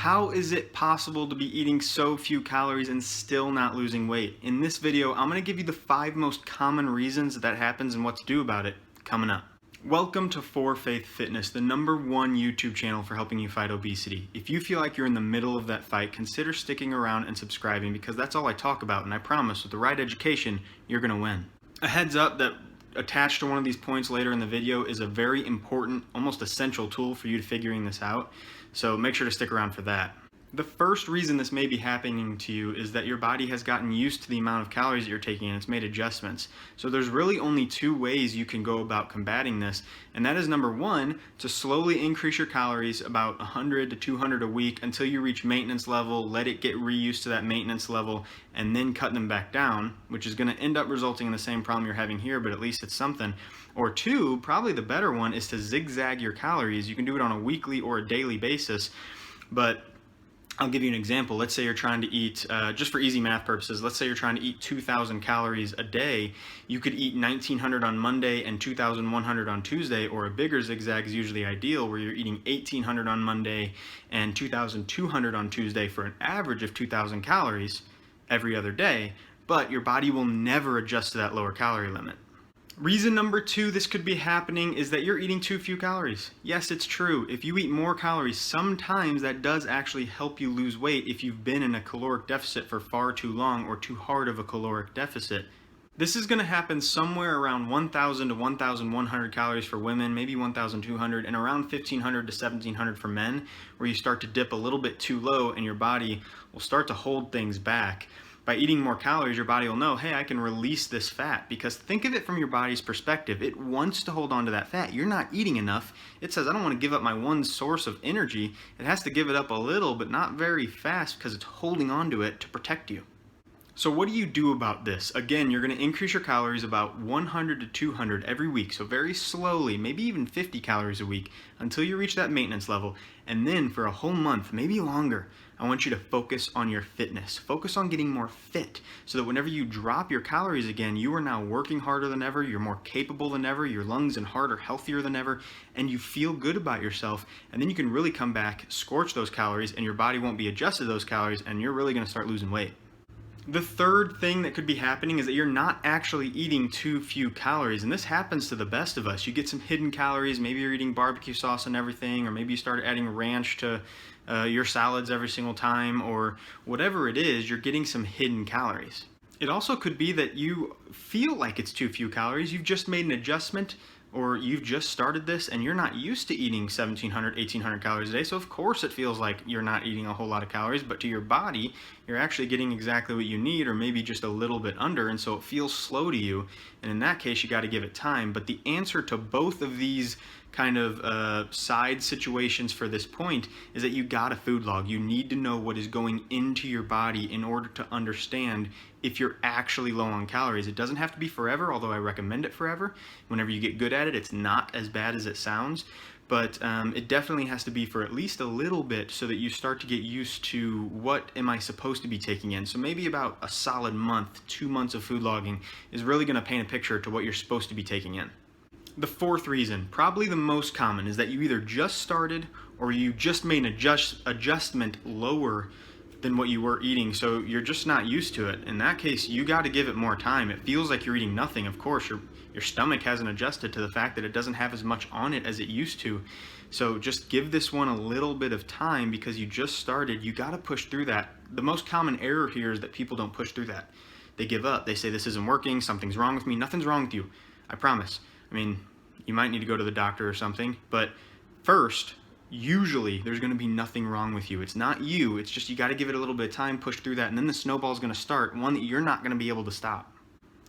How is it possible to be eating so few calories and still not losing weight? In this video, I'm going to give you the 5 most common reasons that happens and what to do about it coming up. Welcome to For Faith Fitness, the #1 YouTube channel for helping you fight obesity. If you feel like you're in the middle of that fight, consider sticking around and subscribing because that's all I talk about, and I promise with the right education, you're going to win. A heads up that attached to one of these points later in the video is a very important, almost essential tool for you to figuring this out, so make sure to stick around for that. The first reason this may be happening to you is that your body has gotten used to the amount of calories that you're taking and it's made adjustments. So there's really only 2 ways you can go about combating this, and that is #1, to slowly increase your calories about 100 to 200 a week until you reach maintenance level, let it get reused to that maintenance level, and then cut them back down, which is going to end up resulting in the same problem you're having here, but at least it's something. Or 2, probably the better one, is to zigzag your calories. You can do it on a weekly or a daily basis, but I'll give you an example. Let's say you're trying to eat, just for easy math purposes, let's say you're trying to eat 2,000 calories a day. You could eat 1,900 on Monday and 2,100 on Tuesday, or a bigger zigzag is usually ideal, where you're eating 1,800 on Monday and 2,200 on Tuesday for an average of 2,000 calories every other day, but your body will never adjust to that lower calorie limit. Reason #2 this could be happening is that you're eating too few calories. Yes, it's true. If you eat more calories, sometimes that does actually help you lose weight if you've been in a caloric deficit for far too long or too hard of a caloric deficit. This is going to happen somewhere around 1,000 to 1,100 calories for women, maybe 1,200, and around 1,500 to 1,700 for men, where you start to dip a little bit too low and your body will start to hold things back. By eating more calories, your body will know, hey, I can release this fat, because think of it from your body's perspective. It wants to hold on to that fat. You're not eating enough. It says, I don't want to give up my one source of energy. It has to give it up a little, but not very fast, because it's holding on to it to protect you. So what do you do about this? Again, you're going to increase your calories about 100 to 200 every week, so very slowly, maybe even 50 calories a week, until you reach that maintenance level. And then for a whole month, maybe longer, I want you to focus on your fitness. Focus on getting more fit, so that whenever you drop your calories again, you are now working harder than ever, you're more capable than ever, your lungs and heart are healthier than ever, and you feel good about yourself. And then you can really come back, scorch those calories, and your body won't be adjusted to those calories, and you're really going to start losing weight. The third thing that could be happening is that you're not actually eating too few calories, and this happens to the best of us. You get some hidden calories, maybe you're eating barbecue sauce and everything, or maybe you start adding ranch to your salads every single time, or whatever it is, you're getting some hidden calories. It also could be that you feel like it's too few calories, you've just made an adjustment, or you've just started this and you're not used to eating 1,700, 1,800 calories a day, so of course it feels like you're not eating a whole lot of calories, but to your body, you're actually getting exactly what you need, or maybe just a little bit under, and so it feels slow to you, and in that case, you got to give it time. But the answer to both of these kind of side situations for this point is that you got a food log. You need to know what is going into your body in order to understand if you're actually low on calories. It doesn't have to be forever, although I recommend it forever. Whenever you get good at it, it's not as bad as it sounds, but it definitely has to be for at least a little bit, so that you start to get used to what am I supposed to be taking in. So maybe about a solid month, 2 months of food logging is really going to paint a picture to what you're supposed to be taking in. The fourth reason, probably the most common, is that you either just started or you just made an adjustment lower than what you were eating, so you're just not used to it. In that case, you got to give it more time. It feels like you're eating nothing. Of course, your stomach hasn't adjusted to the fact that it doesn't have as much on it as it used to. So just give this one a little bit of time, because you just started. You got to push through that. The most common error here is that people don't push through that. They give up. They say, this isn't working, something's wrong with me. Nothing's wrong with you, I promise. I mean, you might need to go to the doctor or something, but first, usually there's going to be nothing wrong with you. It's not you, it's just you got to give it a little bit of time, push through that, and then the snowball is going to start, one that you're not going to be able to stop.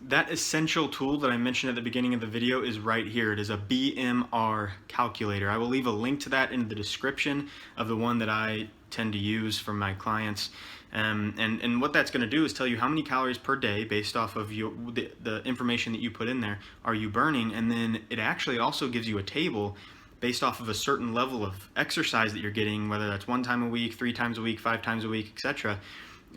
That essential tool that I mentioned at the beginning of the video is right here. It is a BMR calculator. I will leave a link to that in the description of the one that I tend to use for my clients. And what that's going to do is tell you how many calories per day, based off of the information that you put in there, are you burning, and then it actually also gives you a table based off of a certain level of exercise that you're getting, whether that's 1 time a week, 3 times a week, 5 times a week, etc.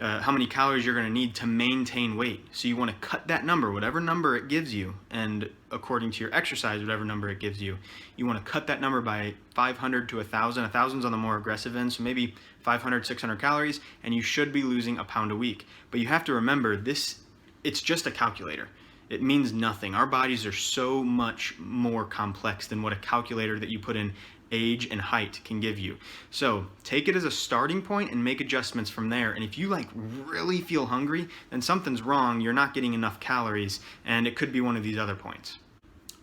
how many calories you're going to need to maintain weight. So you want to cut that number, whatever number it gives you, and according to your exercise, whatever number it gives you, you want to cut that number by 500 to 1,000. 1,000's on the more aggressive end, so maybe 500, 600 calories, and you should be losing a pound a week. But you have to remember this, it's just a calculator. It means nothing. Our bodies are so much more complex than what a calculator that you put in age and height can give you. So take it as a starting point and make adjustments from there. And if you like really feel hungry, then something's wrong. You're not getting enough calories, and it could be one of these other points.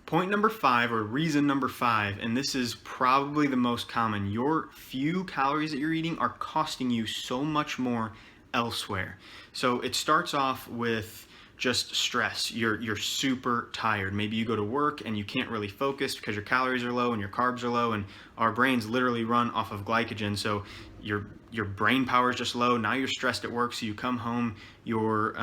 Point number 5, or reason number 5, and this is probably the most common, your few calories that you're eating are costing you so much more elsewhere. So it starts off with just stress. You're super tired. Maybe you go to work and you can't really focus because your calories are low and your carbs are low, and our brains literally run off of glycogen. So your brain power is just low. Now you're stressed at work, so you come home, your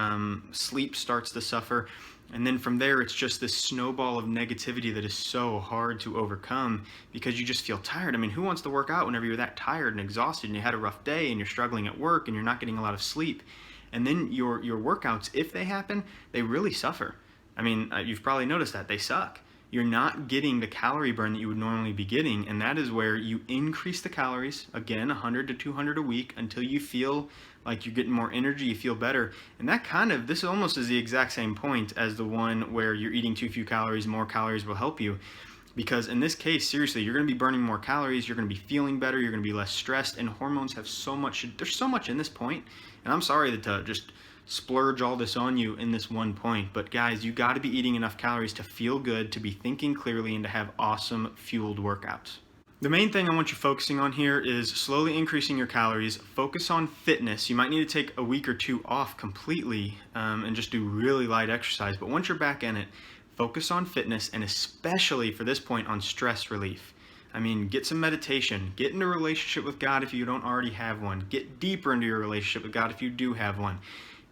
sleep starts to suffer. And then from there, it's just this snowball of negativity that is so hard to overcome because you just feel tired. I mean, who wants to work out whenever you're that tired and exhausted and you had a rough day and you're struggling at work and you're not getting a lot of sleep? And then your workouts, if they happen, they really suffer. I mean, you've probably noticed that they suck. You're not getting the calorie burn that you would normally be getting, and that is where you increase the calories, again, 100 to 200 a week, until you feel like you're getting more energy, you feel better. And that this almost is the exact same point as the one where you're eating too few calories, more calories will help you. Because in this case, seriously, you're going to be burning more calories, you're going to be feeling better, you're going to be less stressed, and hormones have so much, there's so much in this point. And I'm sorry to just splurge all this on you in this one point, but guys, you got to be eating enough calories to feel good, to be thinking clearly, and to have awesome fueled workouts. The main thing I want you focusing on here is slowly increasing your calories. Focus on fitness. You might need to take a week or two off completely and just do really light exercise, but once you're back in it, focus on fitness, and especially for this point on stress relief. I mean, get some meditation, get into a relationship with God if you don't already have one, get deeper into your relationship with God if you do have one.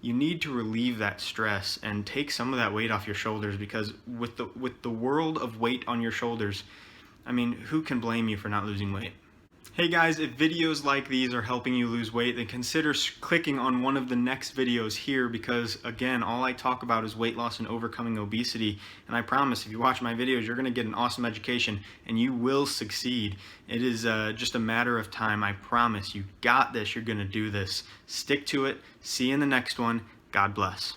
You need to relieve that stress and take some of that weight off your shoulders, because with the world of weight on your shoulders, I mean, who can blame you for not losing weight? Hey guys, if videos like these are helping you lose weight, then consider clicking on one of the next videos here, because again, all I talk about is weight loss and overcoming obesity. And I promise, if you watch my videos, you're going to get an awesome education and you will succeed. It is just a matter of time. I promise. You got this. You're going to do this. Stick to it. See you in the next one. God bless.